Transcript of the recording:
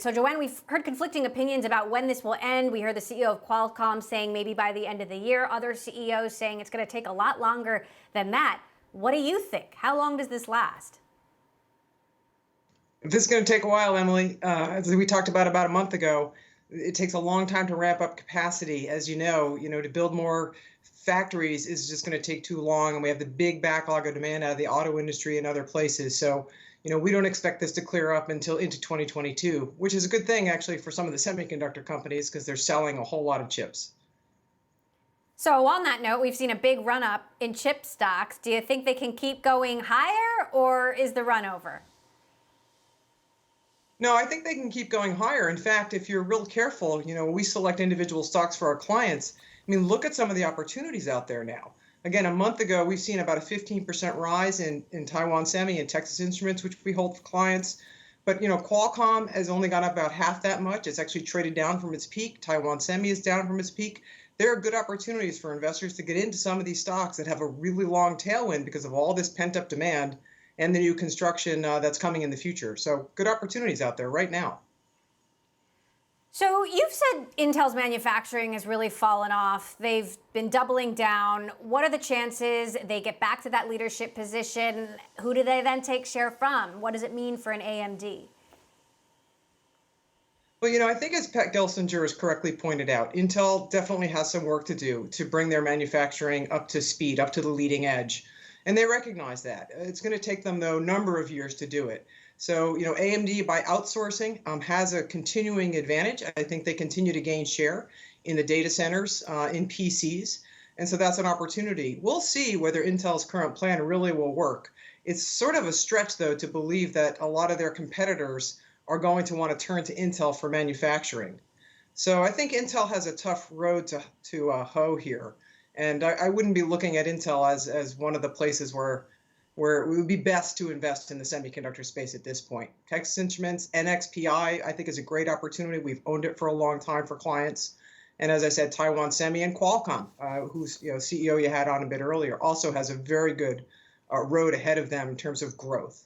So, JoAnne, we've heard conflicting opinions about when this will end. We heard the CEO of Qualcomm saying maybe by the end of the year, other CEOs saying it's going to take a lot longer than that. What do you think? How long does this last? This is going to take a while, Emily. As we talked about a month ago, it takes a long time to ramp up capacity. As you know, to build more factories is just going to take too long, and we have the big backlog of demand out of the auto industry and other places. So, we don't expect this to clear up until into 2022, which is a good thing actually for some of the semiconductor companies because they're selling a whole lot of chips. So on that note, we've seen a big run up in chip stocks. Do you think they can keep going higher, or is the run over? No, I think they can keep going higher. In fact, if you're real careful, we select individual stocks for our clients. I mean, look at some of the opportunities out there now. Again, a month ago, we've seen about a 15% rise in Taiwan Semi and Texas Instruments, which we hold for clients. But, Qualcomm has only gone up about half that much. It's actually traded down from its peak. Taiwan Semi is down from its peak. There are good opportunities for investors to get into some of these stocks that have a really long tailwind because of all this pent-up demand and the new construction that's coming in the future. So good opportunities out there right now. So you've said Intel's manufacturing has really fallen off. They've been doubling down. What are the chances they get back to that leadership position? Who do they then take share from? What does it mean for an AMD? Well, I think as Pat Gelsinger has correctly pointed out, Intel definitely has some work to do to bring their manufacturing up to speed, up to the leading edge. And they recognize that. It's going to take them, though, a number of years to do it. So, AMD, by outsourcing, has a continuing advantage. I think they continue to gain share in the data centers, in PCs. And so that's an opportunity. We'll see whether Intel's current plan really will work. It's sort of a stretch, though, to believe that a lot of their competitors are going to want to turn to Intel for manufacturing. So I think Intel has a tough road to hoe here. And I wouldn't be looking at Intel as one of the places where it would be best to invest in the semiconductor space at this point. Texas Instruments, NXPI, I think is a great opportunity. We've owned it for a long time for clients. And as I said, Taiwan Semi and Qualcomm, whose CEO you had on a bit earlier, also has a very good road ahead of them in terms of growth.